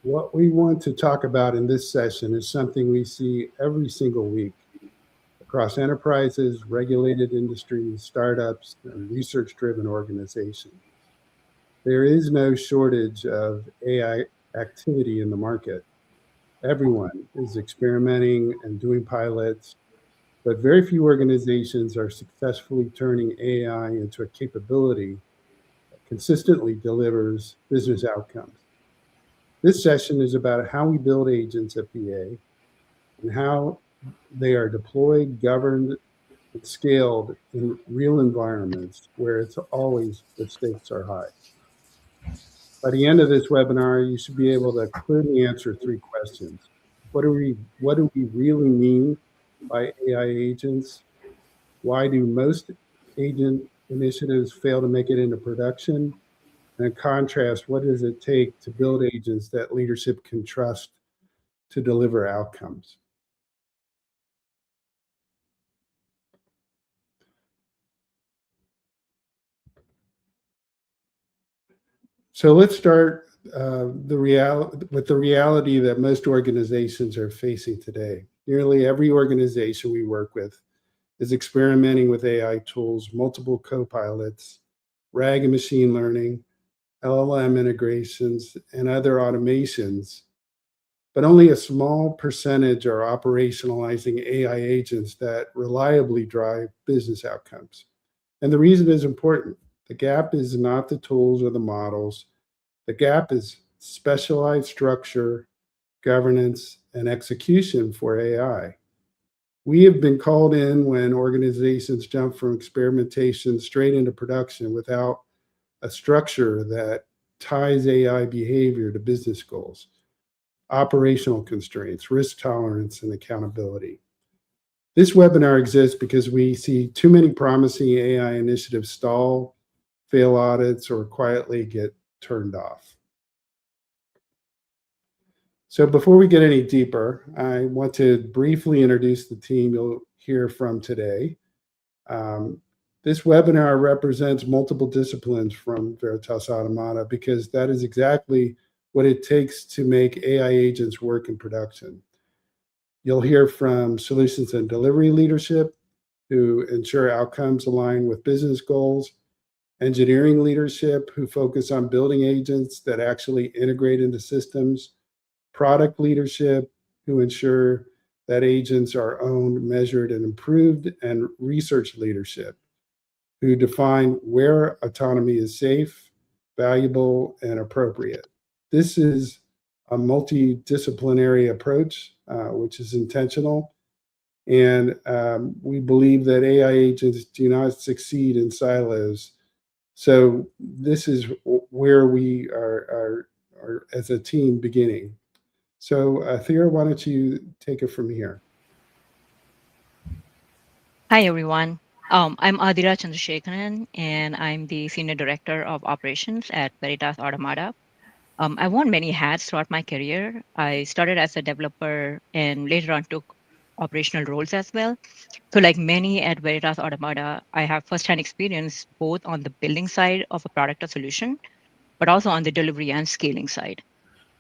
What we want to talk about in this session is something we see every single week across enterprises, regulated industries, startups, and research-driven organizations. There is no shortage of AI activity in the market. Everyone is experimenting and doing pilots, but very few organizations are successfully turning AI into a capability that consistently delivers business outcomes. This session is about how we build agents at VA and how they are deployed, governed, and scaled in real environments where it's always the stakes are high. By the end of this webinar, you should be able to clearly answer three questions. What do we really mean by AI agents? Why do most agent initiatives fail to make it into production? And in contrast, what does it take to build agents that leadership can trust to deliver outcomes? So let's start with the reality that most organizations are facing today. Nearly every organization we work with is experimenting with AI tools, multiple co-pilots, RAG and machine learning, LLM integrations, and other automations, but only a small percentage are operationalizing AI agents that reliably drive business outcomes. And the reason is important. The gap is not the tools or the models. The gap is specialized structure, governance, and execution for AI. We have been called in when organizations jump from experimentation straight into production without a structure that ties AI behavior to business goals, operational constraints, risk tolerance, and accountability. This webinar exists because we see too many promising AI initiatives stall, fail audits, or quietly get turned off. So before we get any deeper, I want to briefly introduce the team you'll hear from today. This webinar represents multiple disciplines from Veritas Automata because that is exactly what it takes to make AI agents work in production. You'll hear from solutions and delivery leadership who ensure outcomes align with business goals, engineering leadership who focus on building agents that actually integrate into systems, product leadership who ensure that agents are owned, measured, and improved, and research leadership who define where autonomy is safe, valuable, and appropriate. This is a multidisciplinary approach, which is intentional. And we believe that AI agents do not succeed in silos. So this is where we are as a team beginning. So Thea, why don't you take it from here? Hi, everyone. I'm Adira Chandrasekharan, and I'm the Senior Director of Operations at Veritas Automata. I've worn many hats throughout my career. I started as a developer and later on took operational roles as well. So like many at Veritas Automata, I have firsthand experience both on the building side of a product or solution, but also on the delivery and scaling side.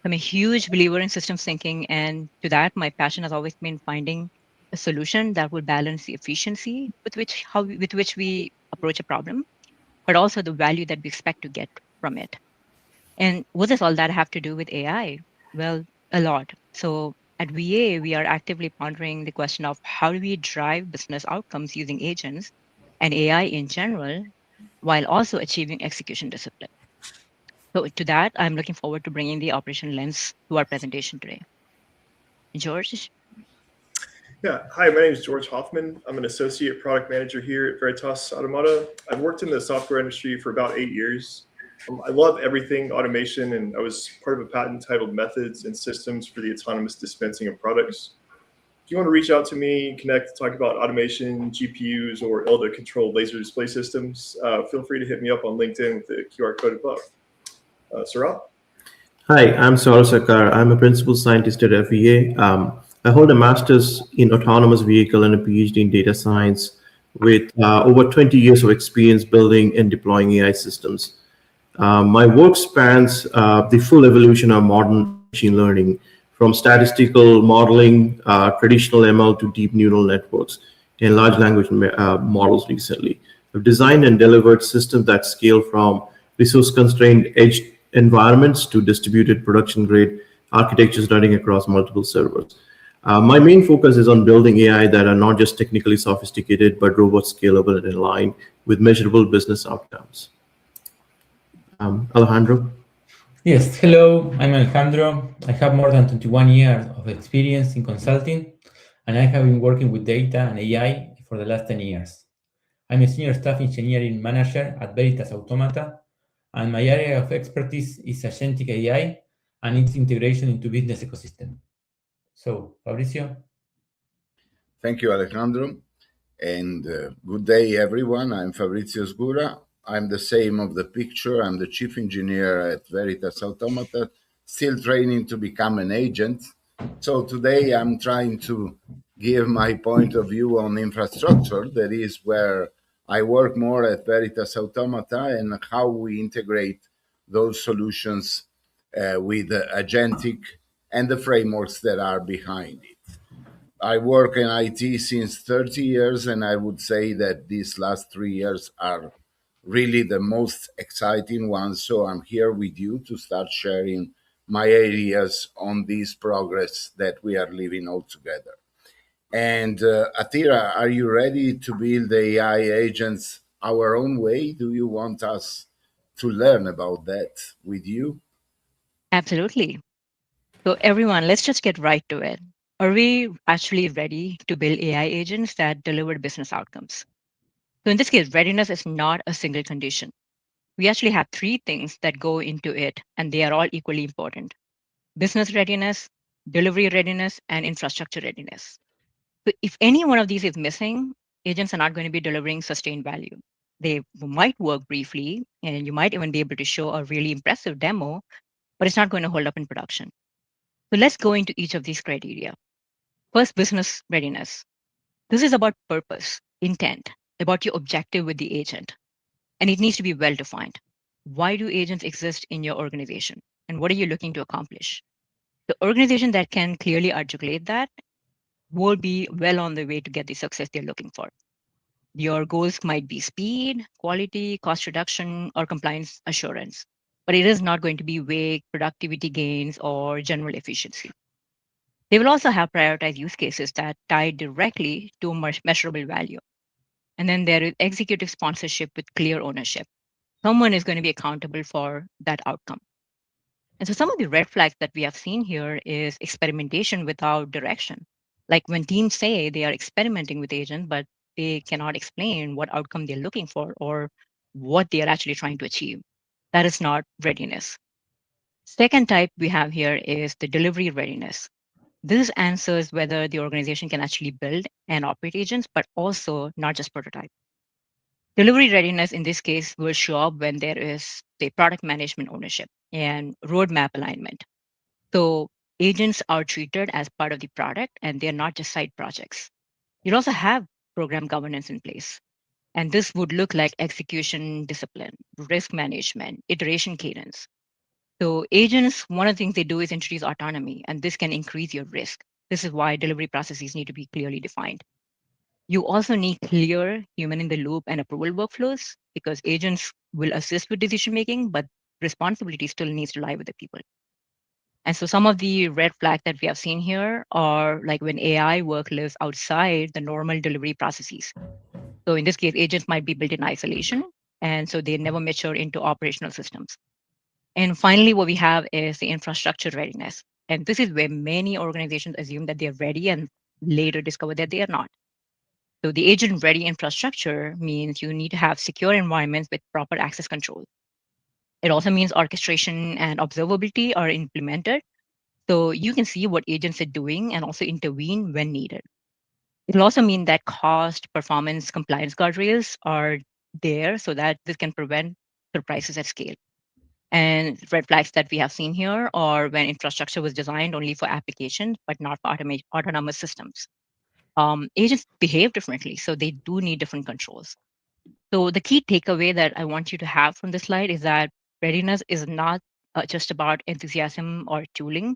I'm a huge believer in systems thinking, and to that, my passion has always been finding a solution that will balance the efficiency with which we approach a problem, but also the value that we expect to get from it. And what does all that have to do with AI? Well, a lot. So at VA, we are actively pondering the question of how do we drive business outcomes using agents and AI in general, while also achieving execution discipline. So to that, I'm looking forward to bringing the operation lens to our presentation today. George? Yeah, hi, my name is George Hoffman. I'm an associate product manager here at Veritas Automata. I've worked in the software industry for about 8 years. I love everything automation, and I was part of a patent titled Methods and Systems for the Autonomous Dispensing of Products. If you want to reach out to me, connect, talk about automation, GPUs, or ELDA-controlled laser display systems, feel free to hit me up on LinkedIn with the QR code above. Saurabh? Hi, I'm Saurabh Sarkar. I'm a principal scientist at FEA. I hold a master's in autonomous vehicle and a PhD in data science with over 20 years of experience building and deploying AI systems. My work spans the full evolution of modern machine learning, from statistical modeling, traditional ML, to deep neural networks and large language models recently. I've designed and delivered systems that scale from resource-constrained edge environments to distributed production-grade architectures running across multiple servers. My main focus is on building AI that are not just technically sophisticated, but robust, scalable, and aligned with measurable business outcomes. Alejandro? Yes, hello, I'm Alejandro. I have more than 21 years of experience in consulting, and I have been working with data and AI for the last 10 years. I'm a senior staff engineering manager at Veritas Automata, and my area of expertise is agentic AI and its integration into business ecosystem. So, Fabricio? Thank you, Alejandro. And good day, everyone. I'm Fabrizio Sgura. I'm the same of the picture. I'm the chief engineer at Veritas Automata, still training to become an agent. So today I'm trying to give my point of view on infrastructure. That is where I work more at Veritas Automata, and how we integrate those solutions with agentic and the frameworks that are behind it. I work in IT since 30 years, and I would say that these last 3 years are really the most exciting ones. So I'm here with you to start sharing my ideas on this progress that we are living all together. And Atira, are you ready to build AI agents our own way? Do you want us to learn about that with you? Absolutely. So everyone, let's just get right to it. Are we actually ready to build AI agents that deliver business outcomes? So in this case, readiness is not a single condition. We actually have three things that go into it, and they are all equally important: business readiness, delivery readiness, and infrastructure readiness. So if any one of these is missing, agents are not going to be delivering sustained value. They might work briefly, and you might even be able to show a really impressive demo, but it's not going to hold up in production. So let's go into each of these criteria. First, business readiness. This is about purpose, intent, about your objective with the agent. And it needs to be well defined. Why do agents exist in your organization? And what are you looking to accomplish? The organization that can clearly articulate that will be well on the way to get the success they're looking for. Your goals might be speed, quality, cost reduction, or compliance assurance, but it is not going to be vague productivity gains or general efficiency. They will also have prioritized use cases that tie directly to measurable value. And then there is executive sponsorship with clear ownership. Someone is going to be accountable for that outcome. And so some of the red flags that we have seen here is experimentation without direction. Like when teams say they are experimenting with agents, but they cannot explain what outcome they're looking for or what they are actually trying to achieve. That is not readiness. Second type we have here is the delivery readiness. This answers whether the organization can actually build and operate agents, but also not just prototype. Delivery readiness in this case will show up when there is the product management ownership and roadmap alignment. So agents are treated as part of the product and they're not just side projects. You also have program governance in place. And this would look like execution discipline, risk management, iteration cadence. So agents, one of the things they do is introduce autonomy, and this can increase your risk. This is why delivery processes need to be clearly defined. You also need clear human in the loop and approval workflows, because agents will assist with decision making, but responsibility still needs to lie with the people. And so some of the red flags that we have seen here are like when AI work lives outside the normal delivery processes. So in this case, agents might be built in isolation, and so they never mature into operational systems. And finally, what we have is the infrastructure readiness. And this is where many organizations assume that they're ready and later discover that they are not. So the agent-ready infrastructure means you need to have secure environments with proper access control. It also means orchestration and observability are implemented, so you can see what agents are doing and also intervene when needed. It'll also mean that cost, performance, compliance guardrails are there so that this can prevent surprises at scale. And red flags that we have seen here are when infrastructure was designed only for applications, but not for autonomous systems. Agents behave differently, so they do need different controls. So the key takeaway that I want you to have from this slide is that readiness is not just about enthusiasm or tooling.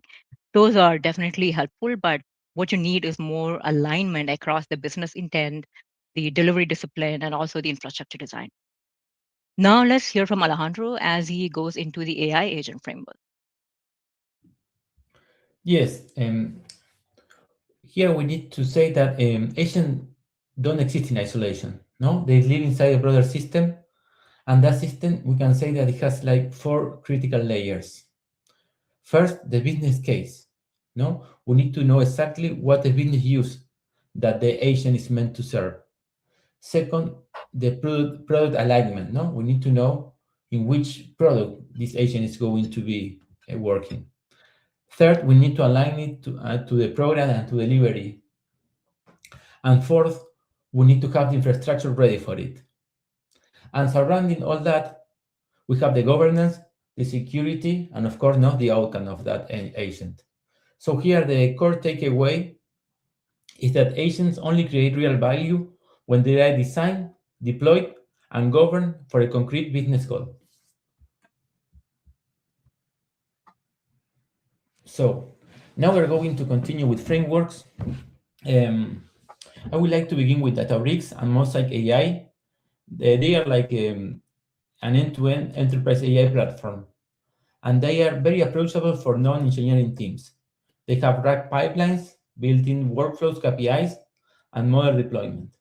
Those are definitely helpful, but what you need is more alignment across the business intent, the delivery discipline, and also the infrastructure design. Now let's hear from Alejandro as he goes into the AI agent framework. Yes, here we need to say that agents don't exist in isolation. No, they live inside a broader system, and that system we can say that it has like 4 critical layers. First, the business case. No, we need to know exactly what the business use that the agent is meant to serve. Second, the product alignment. No, we need to know in which product this agent is going to be working. Third, we need to align it to the program and to delivery. And fourth, we need to have the infrastructure ready for it. And surrounding all that, we have the governance, the security, and of course, not the outcome of that agent. So here, the core takeaway is that agents only create real value when they are designed, deployed, and governed for a concrete business goal. So now we're going to continue with frameworks. I would like to begin with Databricks and Mosaic AI. They are like an end-to-end enterprise AI platform, and they are very approachable for non-engineering teams. They have RAG pipelines, built-in workflows, KPIs, and model deployment.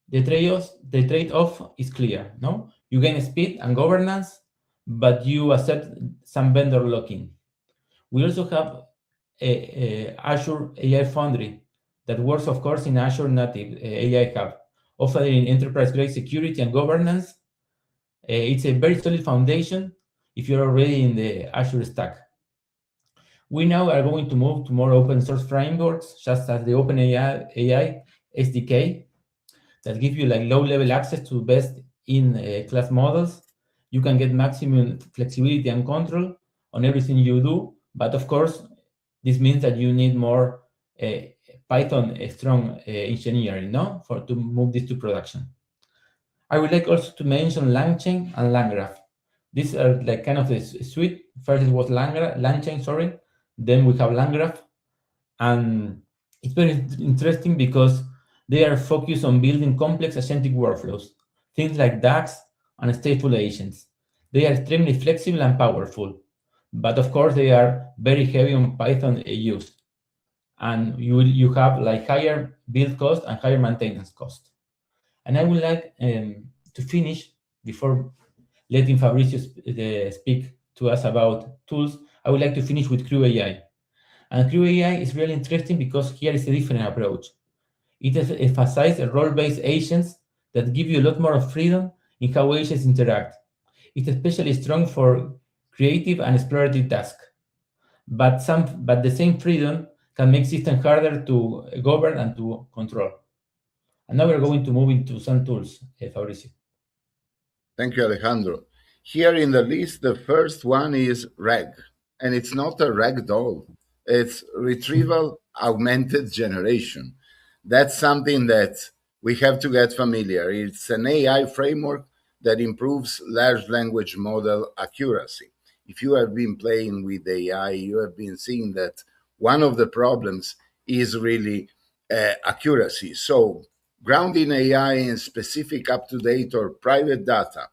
The trade-off is clear. No, you gain speed and governance, but you accept some vendor lock-in. We also have a Azure AI Foundry that works, of course, in Azure native AI Hub, offering enterprise-grade security and governance. It's a very solid foundation if you're already in the Azure stack. We now are going to move to more open source frameworks, just as the OpenAI SDK, that give you like low-level access to best in class models. You can get maximum flexibility and control on everything you do, but of course, this means that you need more Python strong engineering, no, to move this to production. I would like also to mention LangChain and LangGraph. These are like kind of the suite. First it was LangChain, sorry. Then we have LangGraph, and it's very interesting because they are focused on building complex agentic workflows, things like DAX and stateful agents. They are extremely flexible and powerful, but of course they are very heavy on Python use, and you have like higher build cost and higher maintenance cost. And I would like to finish before letting Fabricio speak to us about tools. I would like to finish with Crew AI. And Crew AI is really interesting because here is a different approach. It emphasizes role-based agents that give you a lot more freedom in how agents interact. It's especially strong for creative and explorative tasks. But the same freedom can make systems harder to govern and to control. And now we're going to move into some tools, Fabricio. Thank you, Alejandro. Here in the list, the first one is RAG, and it's not a rag doll. It's retrieval augmented generation. That's something that we have to get familiar. It's an AI framework that improves large language model accuracy. If you have been playing with AI, you have been seeing that one of the problems is really accuracy. So grounding AI in specific up-to-date or private data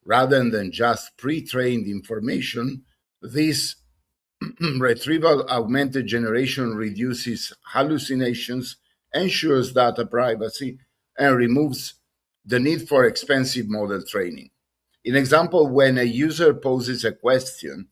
rather than just pre-trained information, this retrieval augmented generation reduces hallucinations, ensures data privacy, and removes the need for expensive model training. In example, when a user poses a question,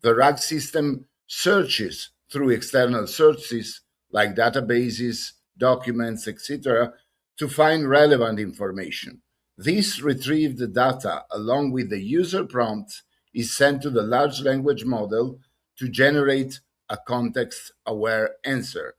the RAG system searches through external sources like databases, documents, etc., to find relevant information. This retrieved data, along with the user prompt, is sent to the large language model to generate a context-aware answer.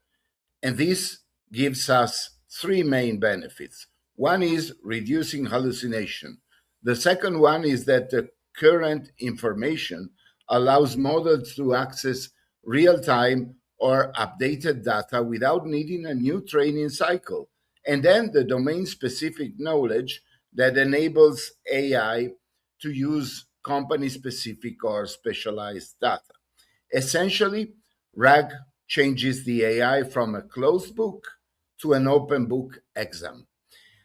And this gives us three main benefits. One is reducing hallucination. The second one is that the current information allows models to access real-time or updated data without needing a new training cycle. And then the domain-specific knowledge that enables AI to use company-specific or specialized data. Essentially, RAG changes the AI from a closed book to an open book exam,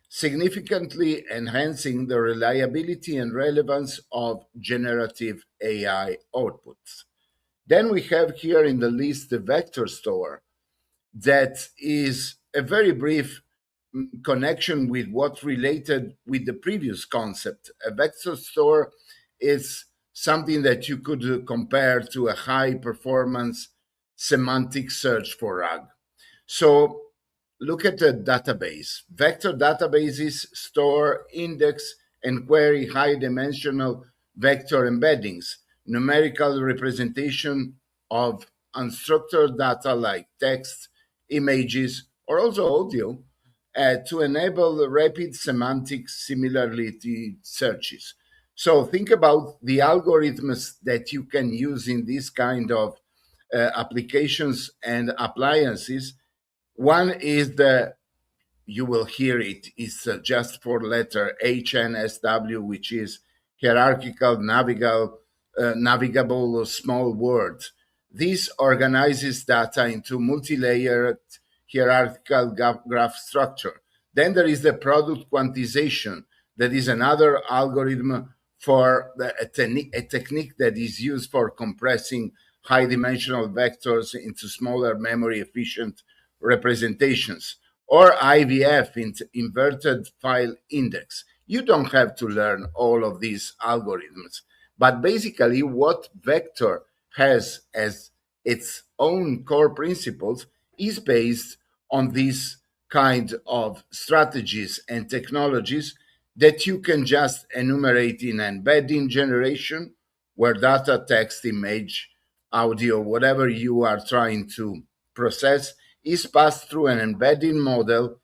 significantly enhancing the reliability and relevance of generative AI outputs. Then we have here in the list the vector store, that is a very brief connection with what related with the previous concept. A vector store is something that you could compare to a high performance semantic search for RAG. So look at the database. Vector databases store, index, and query high dimensional vector embeddings, numerical representation of unstructured data like text, images, or also audio, to enable rapid semantic similarity searches. So think about the algorithms that you can use in this kind of applications and appliances. One is you will hear it, is just for letter HNSW, which is hierarchical navigable small words. This organizes data into multi-layered hierarchical graph structure. Then there is the product quantization. That is another algorithm for a technique that is used for compressing high dimensional vectors into smaller memory efficient representations. Or IVF, inverted file index. You don't have to learn all of these algorithms, but basically what vector has as its own core principles is based on these kind of strategies and technologies that you can just enumerate in embedding generation, where data, text, image, audio, whatever you are trying to process is passed through an embedding model.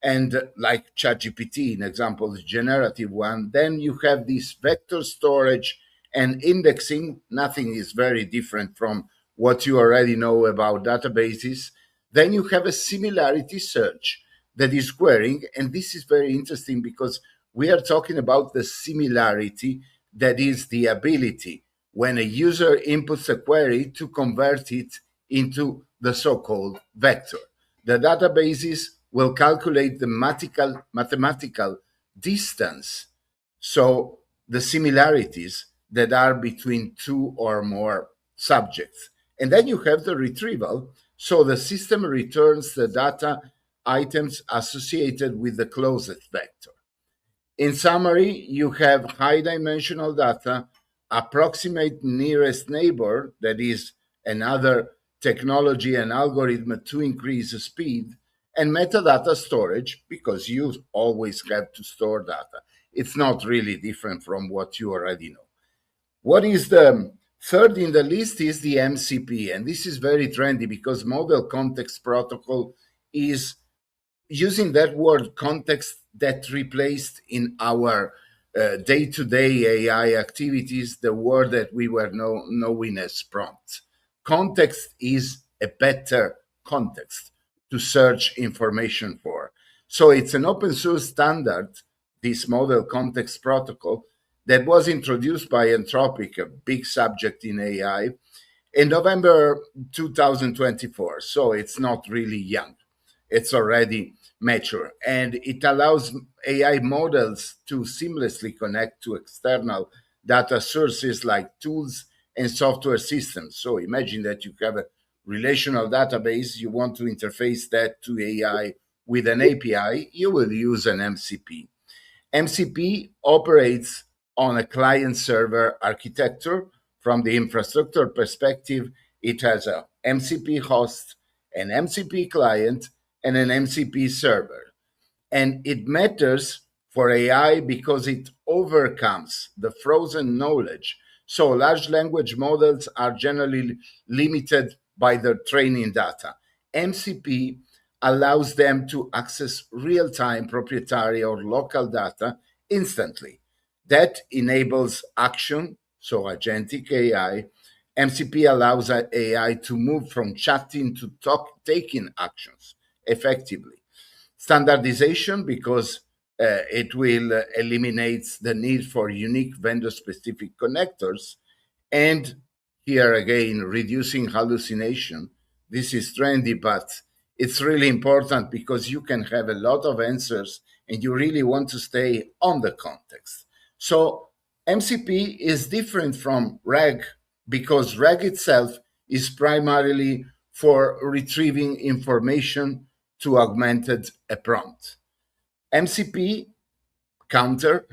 And like ChatGPT, an example, the generative one, then you have this vector storage and indexing. Nothing is very different from what you already know about databases. Then you have a similarity search that is querying. And this is very interesting because we are talking about the similarity, that is the ability when a user inputs a query to convert it into the so-called vector. The databases will calculate the mathematical distance, so the similarities that are between two or more subjects. And then you have the retrieval, so the system returns the data items associated with the closest vector. In summary, you have high dimensional data, approximate nearest neighbor, that is another technology and algorithm to increase the speed, and metadata storage, because you always have to store data. It's not really different from what you already know. What is the third in the list is the MCP, and this is very trendy because Model Context Protocol is using that word context that replaced in our day-to-day AI activities the word that we were knowing as prompts. Context is a better context to search information for. So it's an open source standard, this Model Context Protocol, that was introduced by Anthropic, a big subject in AI, in November 2024. So it's not really young. It's already mature. And it allows AI models to seamlessly connect to external data sources like tools and software systems. So imagine that you have a relational database, you want to interface that to AI with an API, you will use an MCP. MCP operates on a client-server architecture. From the infrastructure perspective, it has a MCP host, an MCP client, and an MCP server. And it matters for AI because it overcomes the frozen knowledge. So large language models are generally limited by their training data. MCP allows them to access real-time proprietary or local data instantly. That enables action, so agentic AI. MCP allows AI to move from chatting to taking actions effectively. Standardization, because It will eliminate the need for unique vendor-specific connectors. And here again, reducing hallucination. This is trendy, but it's really important because you can have a lot of answers and you really want to stay on the context. So MCP is different from RAG because RAG itself is primarily for retrieving information to augmented a prompt. MCP counter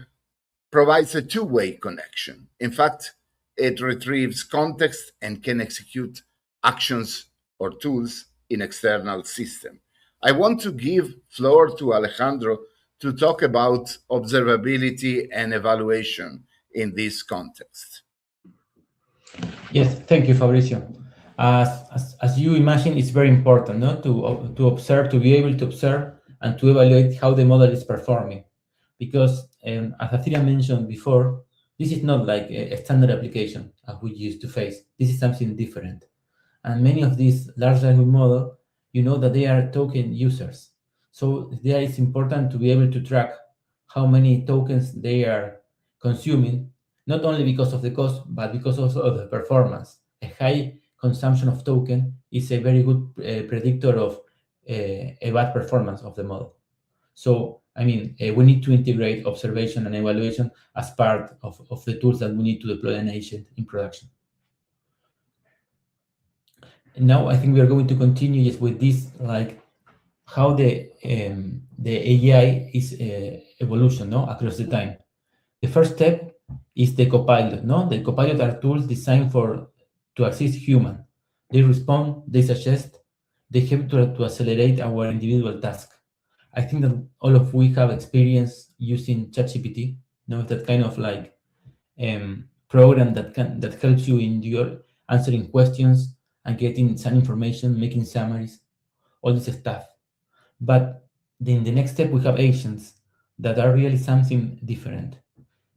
provides a two-way connection. In fact, it retrieves context and can execute actions or tools in external system. I want to give floor to Alejandro to talk about observability and evaluation in this context. Yes, thank you, Fabricio. As you imagine, it's very important, no, to observe, to be able to observe and to evaluate how the model is performing. Because as Athira mentioned before, this is not like a standard application as we used to face. This is something different. And many of these large language models, you know that they are token users. So there it's important to be able to track how many tokens they are consuming, not only because of the cost, but because also of the performance. A high consumption of token is a very good predictor of a bad performance of the model. So, I mean, we need to integrate observation and evaluation as part of the tools that we need to deploy an agent in production. And now I think we are going to continue just with this, like how the AI is evolution, no, across the time. The first step is the copilot, no? The copilot are tools designed to assist human. They respond, they suggest, they help to accelerate our individual task. I think that all of we have experience using ChatGPT, that kind of like program that helps you in your answering questions and getting some information, making summaries, all this stuff. But then the next step, we have agents that are really something different,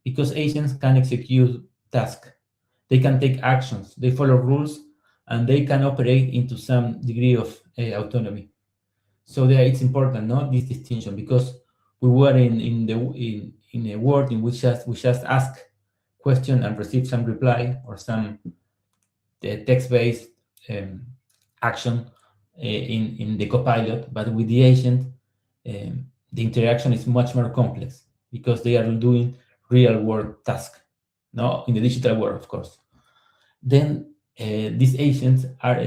because agents can execute tasks, they can take actions, they follow rules, and they can operate into some degree of autonomy. So there, it's important, this distinction, because we were in a world in which we just ask question and receive some reply or some text-based action in the copilot, but with the agent, the interaction is much more complex because they are doing real-world tasks, in the digital world, of course. Then these agents are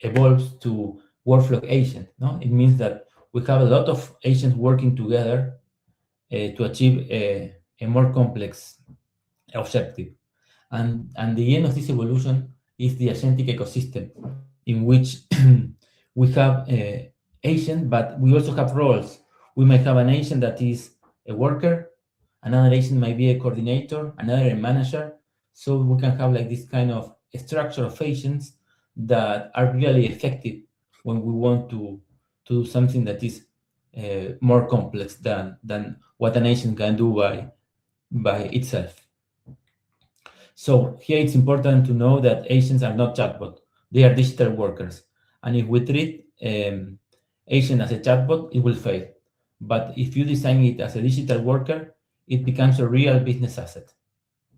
evolves to workflow agent. It means that we have a lot of agents working together to achieve a more complex objective. And the end of this evolution is the agentic ecosystem, in which we have agent, but we also have roles. We might have an agent that is a worker, another agent might be a coordinator, another a manager. So we can have like this kind of structure of agents that are really effective when we want to do something that is more complex than what an agent can do by itself. So here it's important to know that agents are not chatbot. They are digital workers. And if we treat agent as a chatbot, it will fail. But if you design it as a digital worker, it becomes a real business asset.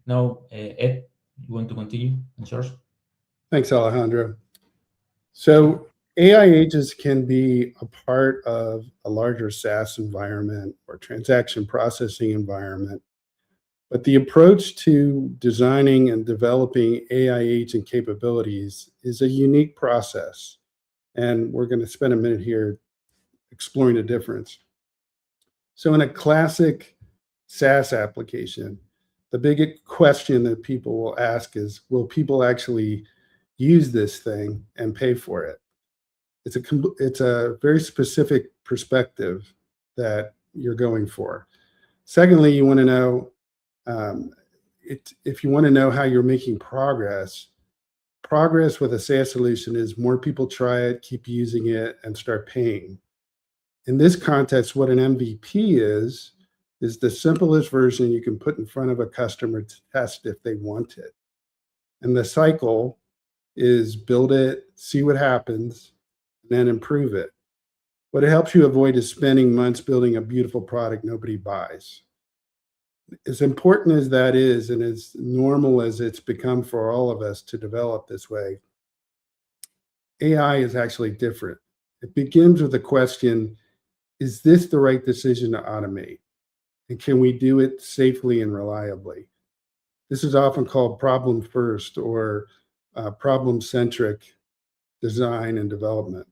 Now, Ed, you want to continue? And George? Thanks, Alejandro. So AI agents can be a part of a larger SaaS environment or transaction processing environment. But the approach to designing and developing AI agent capabilities is a unique process. And we're going to spend a minute here exploring the difference. So in a classic SaaS application, the big question that people will ask is, will people actually use this thing and pay for it? It's a very specific perspective that you're going for. Secondly, you want to know, if you want to know how you're making progress with a SaaS solution is more people try it, keep using it, and start paying. In this context, what an MVP is the simplest version you can put in front of a customer to test if they want it. And the cycle is build it, see what happens, and then improve it. What it helps you avoid is spending months building a beautiful product nobody buys. As important as that is, and as normal as it's become for all of us to develop this way, AI is actually different. It begins with the question, is this the right decision to automate? And can we do it safely and reliably? This is often called problem first or problem centric design and development.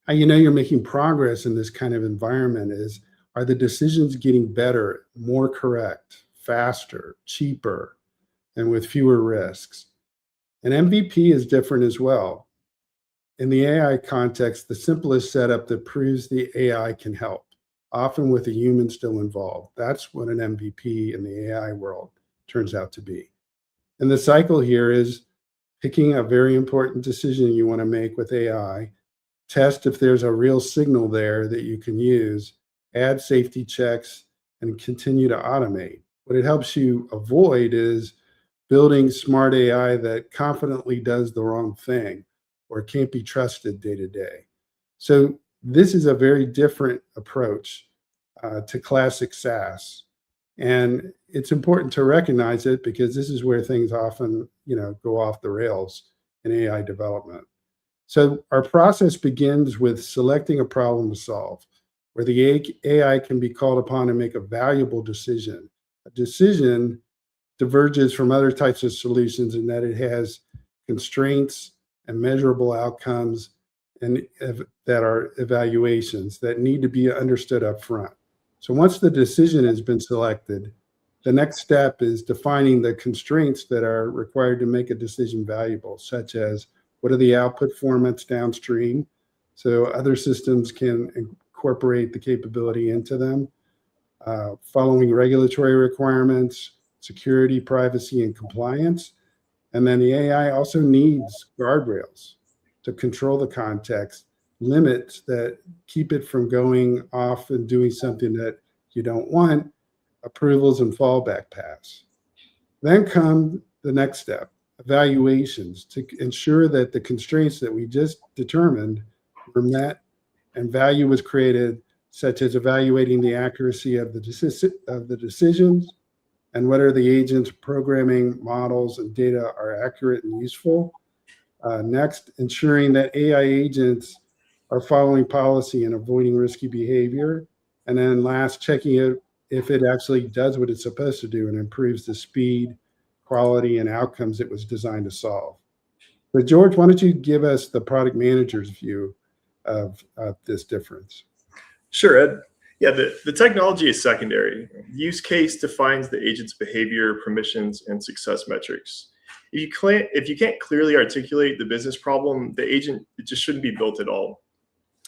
How you know you're making progress in this kind of environment is, are the decisions getting better, more correct, faster, cheaper, and with fewer risks? An MVP is different as well. In the AI context, the simplest setup that proves the AI can help, often with a human still involved. That's what an MVP in the AI world turns out to be. And the cycle here is picking a very important decision you want to make with AI, test if there's a real signal there that you can use, add safety checks, and continue to automate. What it helps you avoid is building smart AI that confidently does the wrong thing or can't be trusted day to day. So this is a very different approach to classic SaaS. And it's important to recognize it because this is where things often, go off the rails in AI development. So our process begins with selecting a problem to solve, where the AI can be called upon to make a valuable decision. A decision diverges from other types of solutions in that it has constraints and measurable outcomes and that are evaluations that need to be understood up front. So once the decision has been selected, the next step is defining the constraints that are required to make a decision valuable, such as what are the output formats downstream so other systems can incorporate the capability into them, following regulatory requirements, security, privacy, and compliance. And then the AI also needs guardrails to control the context, limits that keep it from going off and doing something that you don't want, approvals and fallback paths. Then come the next step, evaluations to ensure that the constraints that we just determined were met and value was created, such as evaluating the accuracy of the decisions and whether the agent's programming models and data are accurate and useful. Next, ensuring that AI agents are following policy and avoiding risky behavior. And then last, checking it if it actually does what it's supposed to do and improves the speed, quality, and outcomes it was designed to solve. But George, why don't you give us the product manager's view of this difference? Sure, Ed. Yeah, the technology is secondary. The use case defines the agent's behavior, permissions, and success metrics. If you can't clearly articulate the business problem, the agent, it just shouldn't be built at all.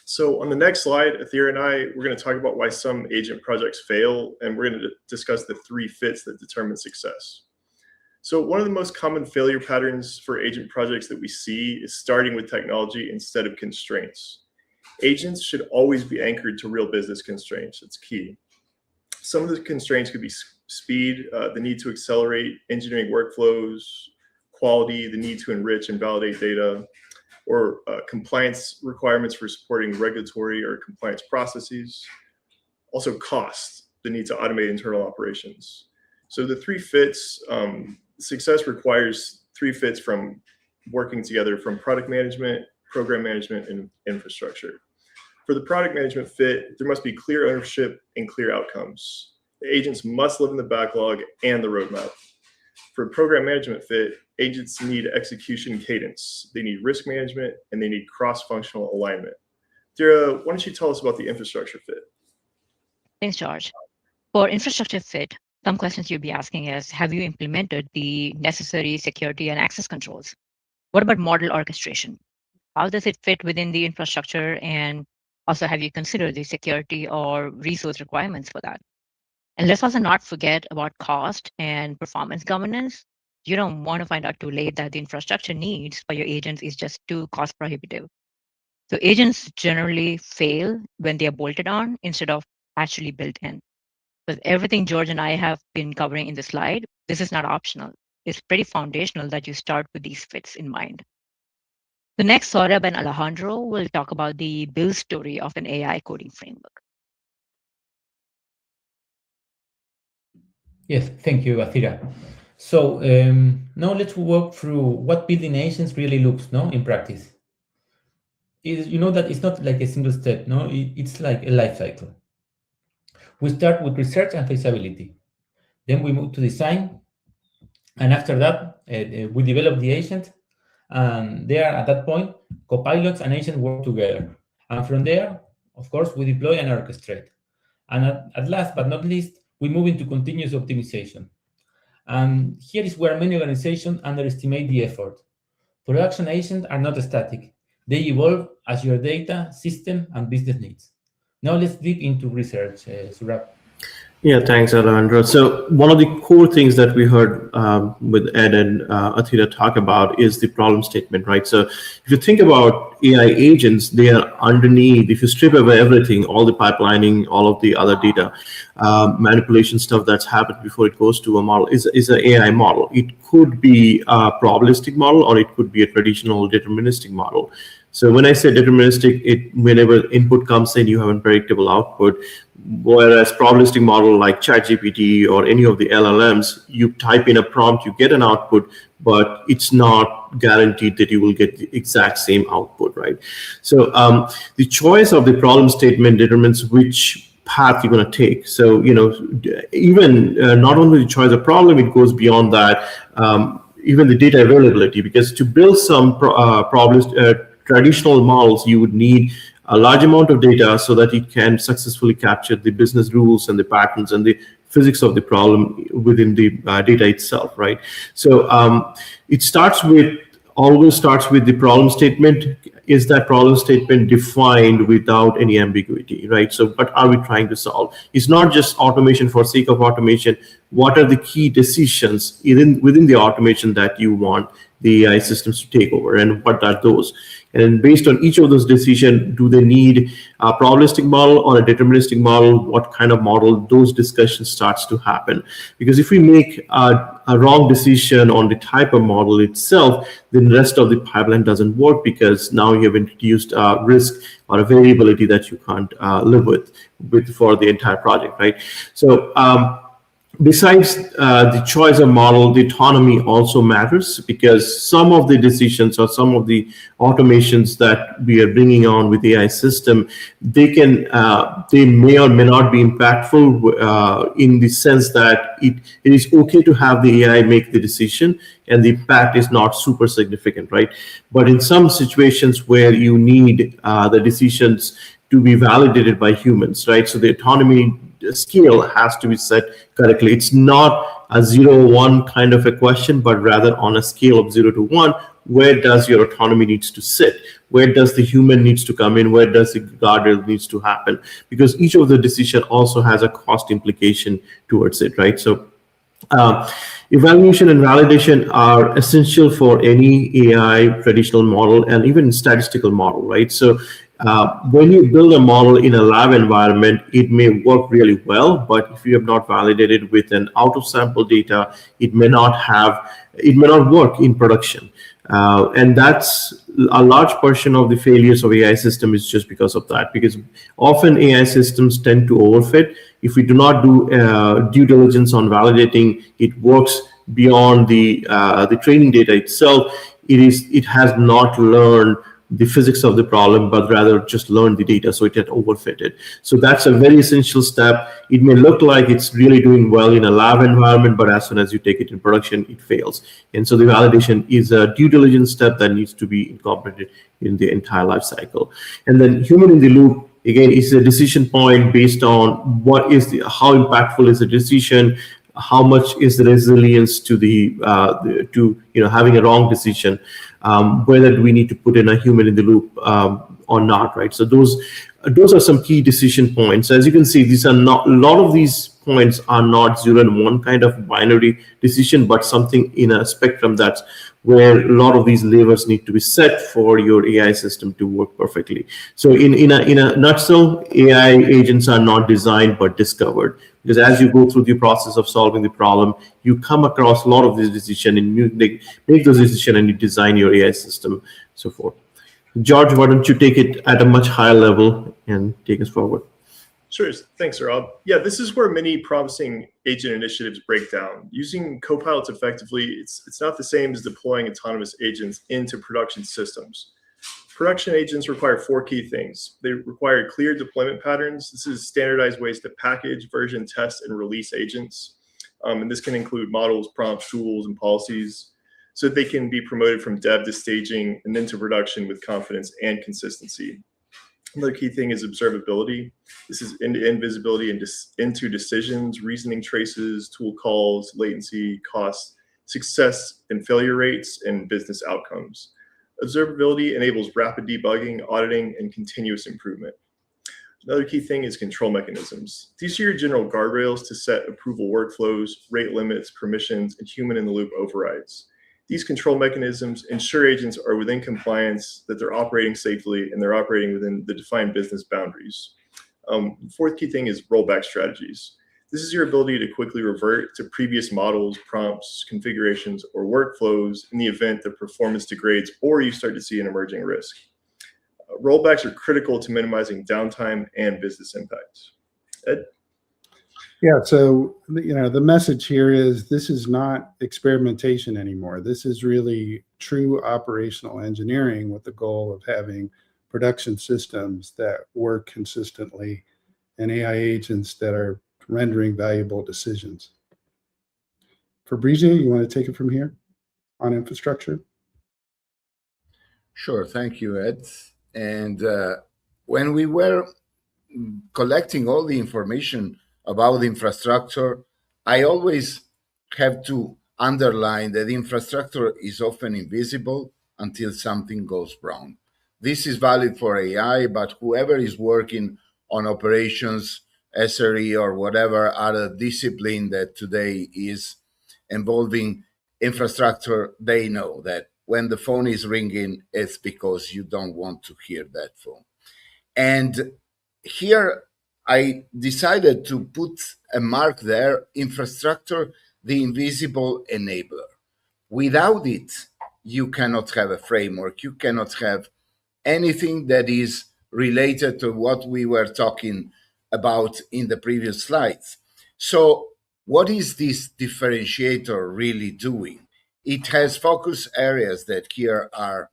So on the next slide, Athira and I, we're going to talk about why some agent projects fail, and we're going to discuss the 3 fits that determine success. So one of the most common failure patterns for agent projects that we see is starting with technology instead of constraints. Agents should always be anchored to real business constraints. It's key. Some of the constraints could be speed, the need to accelerate engineering workflows, quality, the need to enrich and validate data, or compliance requirements for supporting regulatory or compliance processes. Also cost, the need to automate internal operations. So the 3 fits, success requires 3 fits from working together from product management, program management, and infrastructure. For the product management fit, there must be clear ownership and clear outcomes. The agents must live in the backlog and the roadmap. For program management fit, agents need execution cadence. They need risk management, and they need cross-functional alignment. Dira, why don't you tell us about the infrastructure fit? Thanks, George. For infrastructure fit, some questions you'll be asking is, have you implemented the necessary security and access controls? What about model orchestration? How does it fit within the infrastructure? And also, have you considered the security or resource requirements for that? And let's also not forget about cost and performance governance. You don't want to find out too late that the infrastructure needs for your agents is just too cost prohibitive. So agents generally fail when they are bolted on instead of actually built in. With everything George and I have been covering in the slide, this is not optional. It's pretty foundational that you start with these fits in mind. The next, Saurabh and Alejandro will talk about the build story of an AI coding framework. Yes, thank you, Athira. So now let's walk through what building agents really looks in practice. You know that it's not like a single step, it's like a life cycle. We start with research and feasibility. Then we move to design. And after that, we develop the agent. And there, at that point, copilots and agents work together. And from there, of course, we deploy and orchestrate. And at last but not least, we move into continuous optimization. And here is where many organizations underestimate the effort. Production agents are not static. They evolve as your data, system, and business needs. Now let's dig into research, Saurabh. Yeah, thanks, Alejandro. So one of the core things that we heard with Ed and Athira talk about is the problem statement, right? So if you think about AI agents, they are underneath. If you strip away everything, all the pipelining, all of the other data manipulation stuff that's happened before it goes to a model is an AI model. It could be a probabilistic model, or it could be a traditional deterministic model. So when I say deterministic, whenever input comes in, you have a predictable output. Whereas probabilistic model like ChatGPT or any of the LLMs, you type in a prompt, you get an output, but it's not guaranteed that you will get the exact same output, right? So the choice of the problem statement determines which path you're going to take. So, even not only the choice of problem, it goes beyond that, even the data availability, because to build some traditional models, you would need a large amount of data so that it can successfully capture the business rules and the patterns and the physics of the problem within the data itself, right? So it always starts with the problem statement. Is that problem statement defined without any ambiguity, right? So what are we trying to solve? It's not just automation for sake of automation. What are the key decisions within the automation that you want the AI systems to take over, and what are those? And based on each of those decisions, do they need a probabilistic model or a deterministic model? What kind of model? Those discussions starts to happen. Because if we make a wrong decision on the type of model itself, then the rest of the pipeline doesn't work, because now you have introduced a risk or a variability that you can't live with for the entire project, right? So besides the choice of model, the autonomy also matters, because some of the decisions or some of the automations that we are bringing on with the AI system, they may or may not be impactful in the sense that it is okay to have the AI make the decision and the impact is not super significant, right? But in some situations where you need the decisions to be validated by humans, right? So the autonomy scale has to be set correctly. It's not a 0-1 kind of a question, but rather on a scale of 0 to 1, where does your autonomy needs to sit? Where does the human needs to come in? Where does the guardrail needs to happen? Because each of the decision also has a cost implication towards it, right? So evaluation and validation are essential for any AI traditional model and even statistical model, right? So when you build a model in a lab environment, it may work really well, but if you have not validated with an out of sample data, it may not work in production. And that's a large portion of the failures of AI system is just because of that, because often AI systems tend to overfit. If we do not do due diligence on validating it works beyond the training data itself, it has not learned the physics of the problem, but rather just learn the data, so it had overfitted. So that's a very essential step. It may look like it's really doing well in a lab environment, but as soon as you take it in production, it fails. And so the validation is a due diligence step that needs to be incorporated in the entire life cycle. And then human in the loop, again, is a decision point based on how impactful is the decision, how much is the resilience to having a wrong decision, whether we need to put in a human in the loop or not, right? So those are some key decision points. As you can see, a lot of these points are not 0 and 1 kind of binary decision, but something in a spectrum that's where a lot of these levers need to be set for your AI system to work perfectly. So in a nutshell, AI agents are not designed but discovered, because as you go through the process of solving the problem, you come across a lot of these decisions and you make those decisions and you design your AI system, so forth. George, why don't you take it at a much higher level and take us forward? Sure. Thanks, Rob. Yeah, this is where many promising agent initiatives break down. Using copilots effectively, it's not the same as deploying autonomous agents into production systems. Production agents require 4 key things. They require clear deployment patterns. This is standardized ways to package, version, test, and release agents. And this can include models, prompts, tools, and policies, so that they can be promoted from dev to staging and then to production with confidence and consistency. Another key thing is observability. This is end-to-end visibility into decisions, reasoning traces, tool calls, latency, costs, success and failure rates, and business outcomes. Observability enables rapid debugging, auditing, and continuous improvement. Another key thing is control mechanisms. These are your general guardrails to set approval workflows, rate limits, permissions, and human-in-the-loop overrides. These control mechanisms ensure agents are within compliance, that they're operating safely, and they're operating within the defined business boundaries. Fourth key thing is rollback strategies. This is your ability to quickly revert to previous models, prompts, configurations, or workflows in the event that performance degrades or you start to see an emerging risk. Rollbacks are critical to minimizing downtime and business impact. Ed? Yeah, so the message here is this is not experimentation anymore. This is really true operational engineering with the goal of having production systems that work consistently and AI agents that are rendering valuable decisions. Fabrizio, you want to take it from here on infrastructure? Sure, thank you, Ed. And when we were collecting all the information about infrastructure, I always have to underline that infrastructure is often invisible until something goes wrong. This is valid for AI, but whoever is working on operations, SRE, or whatever other discipline that today is involving infrastructure, they know that when the phone is ringing, it's because you don't want to hear that phone. And here I decided to put a mark there, infrastructure, the invisible enabler. Without it, you cannot have a framework. You cannot have anything that is related to what we were talking about in the previous slides. So what is this differentiator really doing? It has focus areas that here are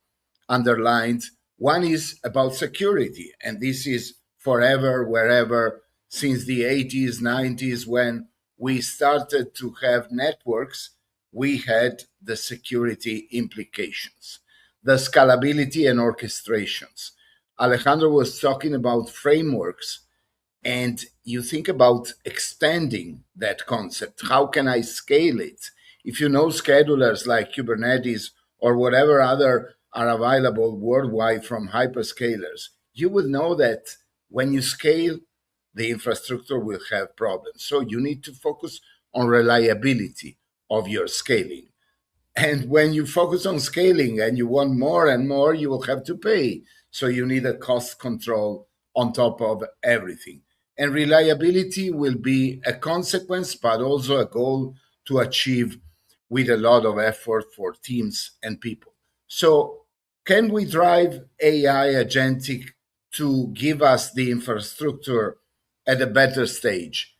underlined. One is about security, and this is forever, wherever, since the 80s, 90s, when we started to have networks, we had the security implications, the scalability and orchestrations. Alejandro was talking about frameworks, and you think about extending that concept. How can I scale it? If you know schedulers like Kubernetes or whatever other are available worldwide from hyperscalers, you will know that when you scale, the infrastructure will have problems. So you need to focus on reliability of your scaling. And when you focus on scaling and you want more and more, you will have to pay. So you need a cost control on top of everything. And reliability will be a consequence, but also a goal to achieve with a lot of effort for teams and people. So can we drive AI agentic to give us the infrastructure at a better stage?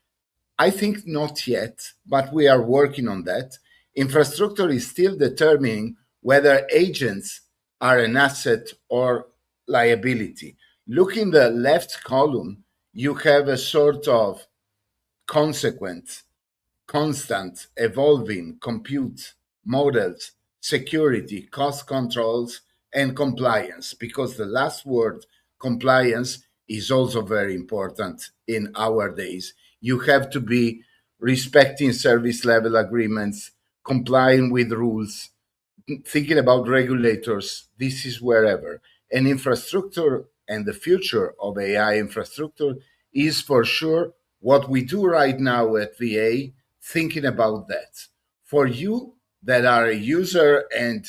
I think not yet, but we are working on that. Infrastructure is still determining whether agents are an asset or liability. Look in the left column, you have a sort of consequent, constant, evolving compute, models, security, cost controls, and compliance, because the last word, compliance, is also very important in our days. You have to be respecting service level agreements, complying with rules, thinking about regulators. This is wherever. And infrastructure and the future of AI infrastructure is for sure what we do right now at VA, thinking about that. For you that are a user and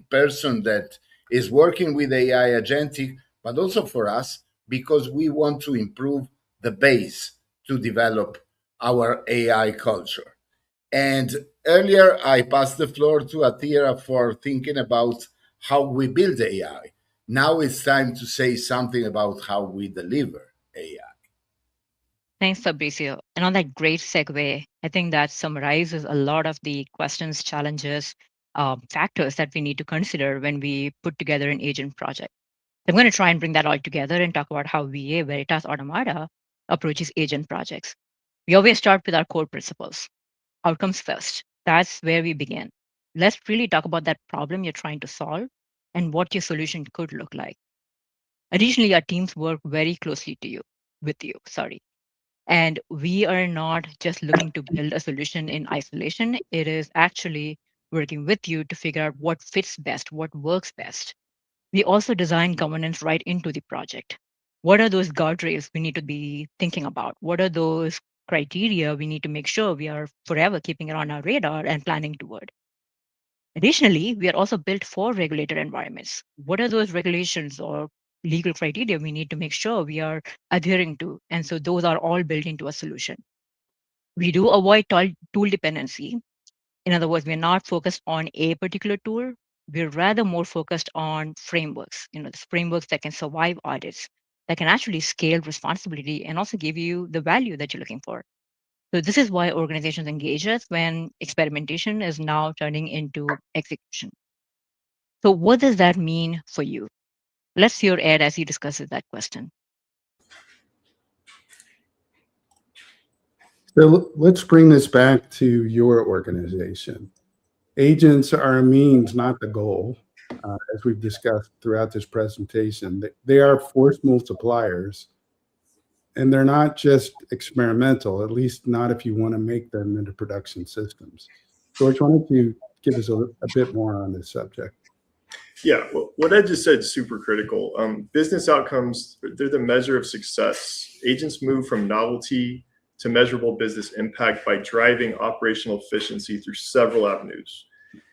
person that is working with AI agentic, but also for us, because we want to improve the base to develop our AI culture. And earlier, I passed the floor to Atira for thinking about how we build AI. Now it's time to say something about how we deliver AI. Thanks, Fabricio. And on that great segue, I think that summarizes a lot of the questions, challenges, factors that we need to consider when we put together an agent project. I'm going to try and bring that all together and talk about how VA, Veritas Automata, approaches agent projects. We always start with our core principles. Outcomes first. That's where we begin. Let's really talk about that problem you're trying to solve and what your solution could look like. Additionally, our teams work very closely with you. And we are not just looking to build a solution in isolation. It is actually working with you to figure out what fits best, what works best. We also design governance right into the project. What are those guardrails we need to be thinking about? What are those criteria we need to make sure we are forever keeping it on our radar and planning toward? Additionally, we are also built for regulated environments. What are those regulations or legal criteria we need to make sure we are adhering to? And so those are all built into a solution. We do avoid tool dependency. In other words, we're not focused on a particular tool. We're rather more focused on frameworks, the frameworks that can survive audits, that can actually scale responsibility and also give you the value that you're looking for. So this is why organizations engage us when experimentation is now turning into execution. So what does that mean for you? Let's hear Ed as he discusses that question. So let's bring this back to your organization. Agents are a means, not the goal, as we've discussed throughout this presentation. They are force multipliers, and they're not just experimental, at least not if you want to make them into production systems. George, why don't you give us a bit more on this subject? Yeah, well, what Ed just said is super critical. Business outcomes, they're the measure of success. Agents move from novelty to measurable business impact by driving operational efficiency through several avenues.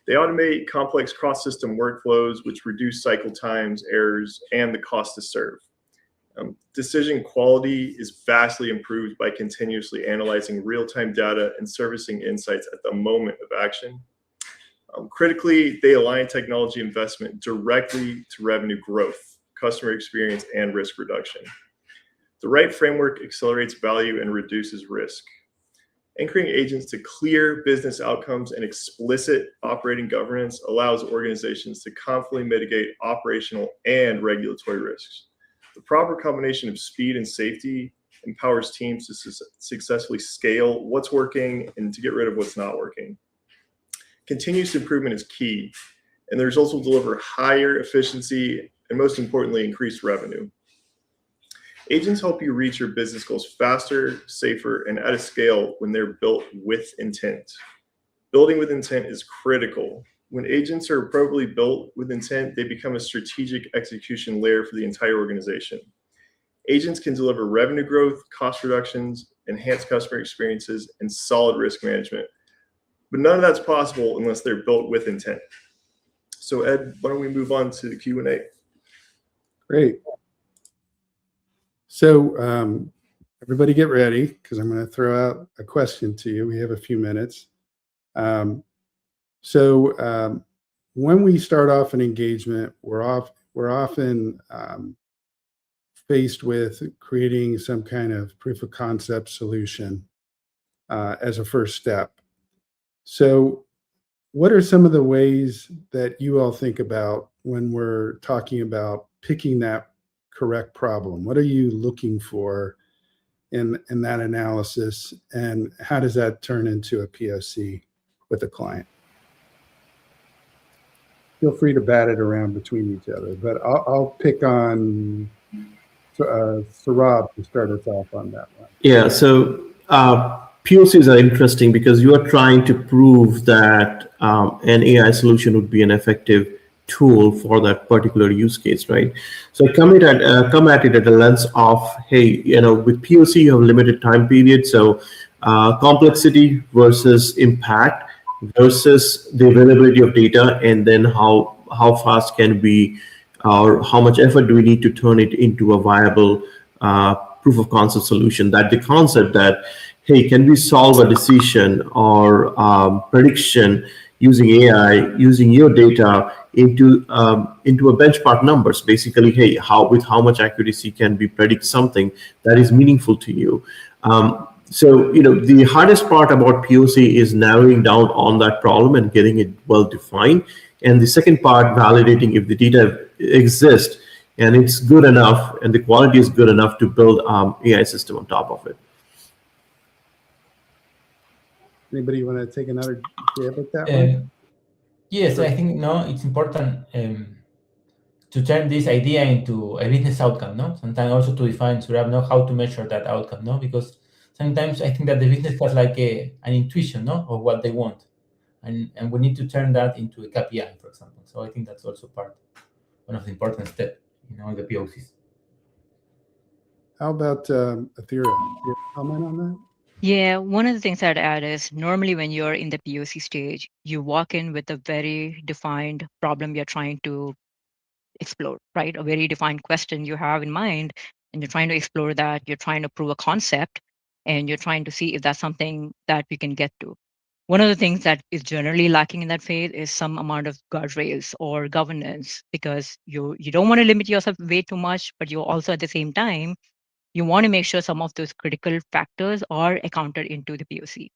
They automate complex cross-system workflows, which reduce cycle times, errors, and the cost to serve. Decision quality is vastly improved by continuously analyzing real-time data and surfacing insights at the moment of action. Critically, they align technology investment directly to revenue growth, customer experience, and risk reduction. The right framework accelerates value and reduces risk. Anchoring agents to clear business outcomes and explicit operating governance allows organizations to confidently mitigate operational and regulatory risks. The proper combination of speed and safety empowers teams to successfully scale what's working and to get rid of what's not working. Continuous improvement is key, and the results will deliver higher efficiency and, most importantly, increased revenue. Agents help you reach your business goals faster, safer, and at a scale when they're built with intent. Building with intent is critical. When agents are appropriately built with intent, they become a strategic execution layer for the entire organization. Agents can deliver revenue growth, cost reductions, enhanced customer experiences, and solid risk management. But none of that's possible unless they're built with intent. So Ed, why don't we move on to the Q&A? Great. So everybody get ready, because I'm going to throw out a question to you. We have a few minutes. When we start off an engagement, we're often faced with creating some kind of proof of concept solution as a first step. So what are some of the ways that you all think about when we're talking about picking that correct problem? What are you looking for in that analysis, and how does that turn into a POC with a client? Feel free to bat it around between each other, but I'll pick on Saurabh to start us off on that one. Yeah, so POCs are interesting because you are trying to prove that an AI solution would be an effective tool for that particular use case, right? So I come at it at a lens of, hey, with POC you have a limited time period, so complexity versus impact versus the availability of data, and then how fast can we, or how much effort do we need to turn it into a viable proof of concept solution. That the concept that, hey, can we solve a decision or prediction using AI, using your data into a benchmark numbers. Basically, hey, with how much accuracy can we predict something that is meaningful to you? So, the hardest part about POC is narrowing down on that problem and getting it well defined. And the second part, validating if the data exists and it's good enough and the quality is good enough to build AI system on top of it. Anybody want to take another stab at that one? Yes, Sure. I think it's important to turn this idea into a business outcome. Sometimes also to define how to measure that outcome. Because sometimes I think that the business has like an intuition of what they want, and we need to turn that into a KPI, for example. So I think that's also one of the important steps in the POCs. How about Athira? Your comment on that? Yeah, one of the things I'd add is normally when you're in the POC stage, you walk in with a very defined problem you're trying to explore, right? A very defined question you have in mind, and you're trying to explore that. You're trying to prove a concept, and you're trying to see if that's something that we can get to. One of the things that is generally lacking in that phase is some amount of guardrails or governance, because you don't want to limit yourself way too much, but you also at the same time you want to make sure some of those critical factors are accounted into the POC.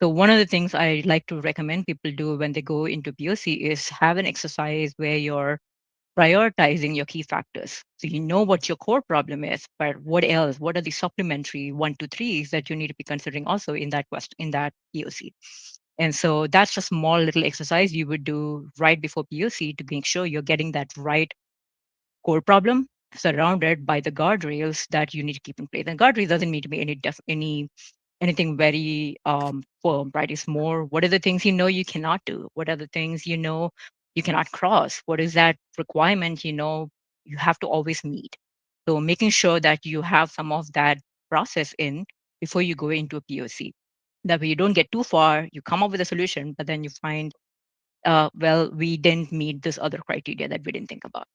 So one of the things I like to recommend people do when they go into POC is have an exercise where you're prioritizing your key factors. So you know what your core problem is, but what else? What are the supplementary 1, 2, 3s that you need to be considering also in that POC? And so that's a small little exercise you would do right before POC to make sure you're getting that right core problem surrounded by the guardrails that you need to keep in place. And guardrails doesn't need to be anything very firm, right? It's more, what are the things you cannot do? What are the things you cannot cross? What is that requirement you have to always meet? So making sure that you have some of that process in before you go into a POC. That way you don't get too far, you come up with a solution, but then you find, well, we didn't meet this other criteria that we didn't think about.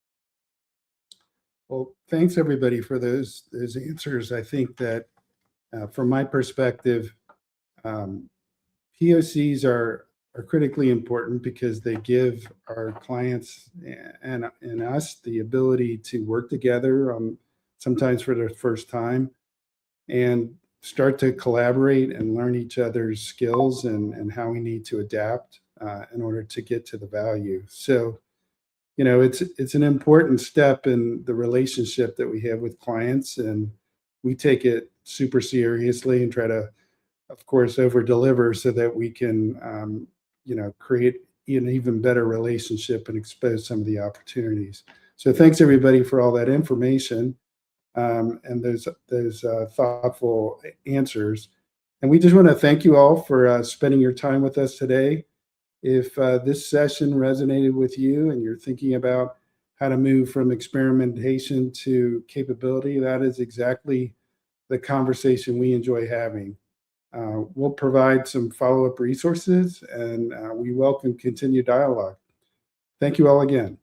Well, thanks everybody for those answers. I think that from my perspective, POCs are critically important because they give our clients and us the ability to work together, sometimes for the first time, and start to collaborate and learn each other's skills and how we need to adapt in order to get to the value. So, it's an important step in the relationship that we have with clients, and we take it super seriously and try to, of course, over deliver so that we can, create an even better relationship and expose some of the opportunities. So thanks everybody for all that information and those thoughtful answers. And we just want to thank you all for spending your time with us today. If this session resonated with you and you're thinking about how to move from experimentation to capability, that is exactly the conversation we enjoy having. We'll provide some follow-up resources, and we welcome continued dialogue. Thank you all again.